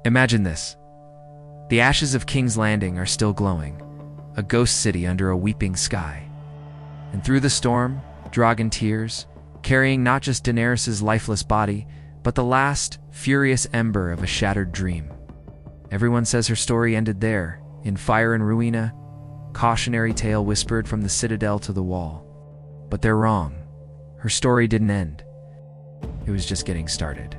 Imagine this. The ashes of King's Landing are still glowing, a ghost city under a weeping sky. And through the storm, dragon tears, carrying not just Daenerys' lifeless body, but the last, furious ember of a shattered dream. Everyone says her story ended there, in fire and ruina, cautionary tale whispered from the citadel to the wall. But they're wrong. Her story didn't end. It was just getting started.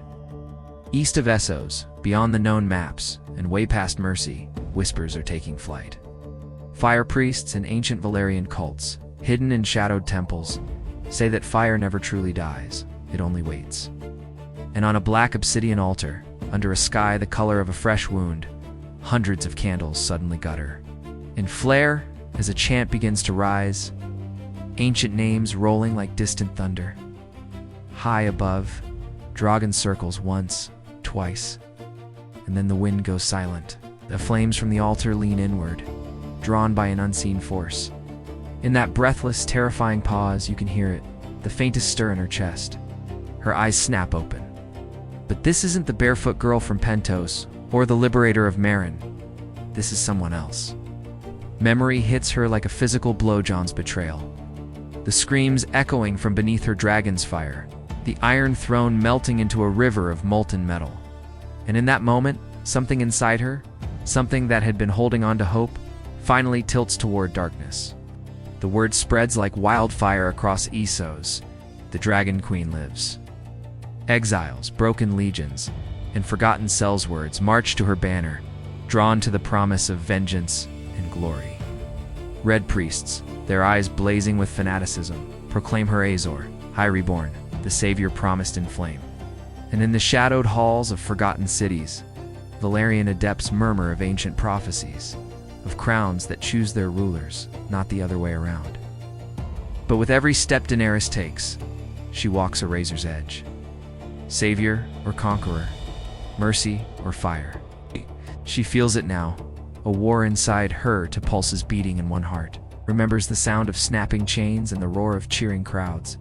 East of Essos, beyond the known maps, and way past Mercy, whispers are taking flight. Fire priests and ancient Valyrian cults, hidden in shadowed temples, say that fire never truly dies, it only waits. And on a black obsidian altar, under a sky the color of a fresh wound, hundreds of candles suddenly gutter. In flare, as a chant begins to rise, ancient names rolling like distant thunder. High above, dragon circles once, twice, and then the wind goes silent. The flames from the altar lean inward, drawn by an unseen force. In that breathless, terrifying pause, you can hear it, the faintest stir in her chest. Her eyes snap open. But this isn't the barefoot girl from Pentos, or the liberator of Merin. This is someone else. Memory hits her like a physical blow. Jon's betrayal. The screams echoing from beneath her dragon's fire, the Iron Throne melting into a river of molten metal. And in that moment, something inside her, something that had been holding on to hope, finally tilts toward darkness. The word spreads like wildfire across Essos. The Dragon Queen lives. Exiles, broken legions, and forgotten Sellswords march to her banner, drawn to the promise of vengeance and glory. Red priests, their eyes blazing with fanaticism, proclaim her Azor, High Reborn, the savior promised in flame. And in the shadowed halls of forgotten cities, Valyrian adepts murmur of ancient prophecies, of crowns that choose their rulers, not the other way around. But with every step Daenerys takes, she walks a razor's edge. Savior or conqueror, mercy or fire. She feels it now, a war inside her to pulses beating in one heart, remembers the sound of snapping chains and the roar of cheering crowds.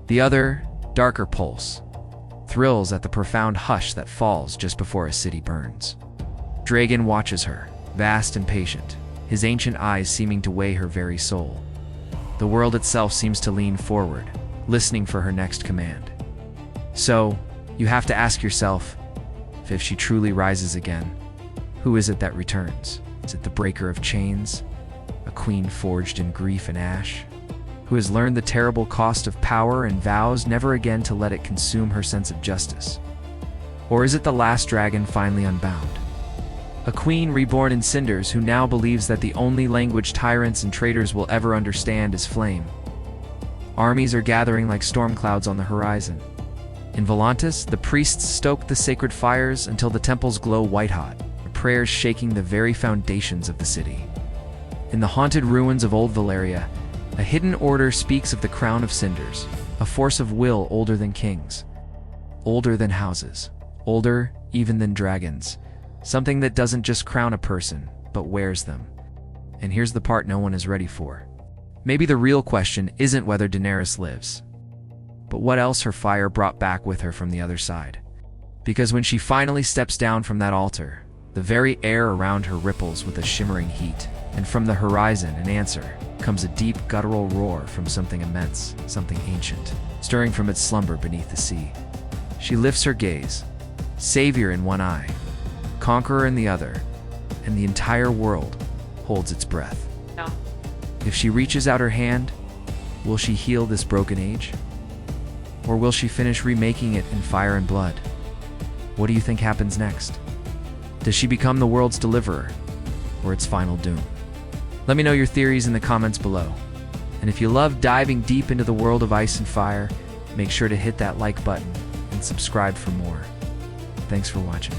The other, darker pulse, thrills at the profound hush that falls just before a city burns. Dragon watches her, vast and patient, his ancient eyes seeming to weigh her very soul. The world itself seems to lean forward, listening for her next command. So, you have to ask yourself, if she truly rises again, who is it that returns? Is it the breaker of chains, a queen forged in grief and ash, who has learned the terrible cost of power and vows never again to let it consume her sense of justice? Or is it the last dragon finally unbound? A queen reborn in cinders who now believes that the only language tyrants and traitors will ever understand is flame. Armies are gathering like storm clouds on the horizon. In Volantis, the priests stoke the sacred fires until the temples glow white-hot, their prayers shaking the very foundations of the city. In the haunted ruins of Old Valyria, a hidden order speaks of the Crown of Cinders, a force of will older than kings, older than houses, older even than dragons, something that doesn't just crown a person, but wears them. And here's the part no one is ready for. Maybe the real question isn't whether Daenerys lives, but what else her fire brought back with her from the other side. Because when she finally steps down from that altar, the very air around her ripples with a shimmering heat, and from the horizon, in answer, comes a deep guttural roar from something immense, something ancient, stirring from its slumber beneath the sea. She lifts her gaze, savior in one eye, conqueror in the other, and the entire world holds its breath. No. If she reaches out her hand, will she heal this broken age? Or will she finish remaking it in fire and blood? What do you think happens next? Does she become the world's deliverer, or its final doom? Let me know your theories in the comments below. And if you love diving deep into the world of ice and fire, make sure to hit that like button and subscribe for more. Thanks for watching.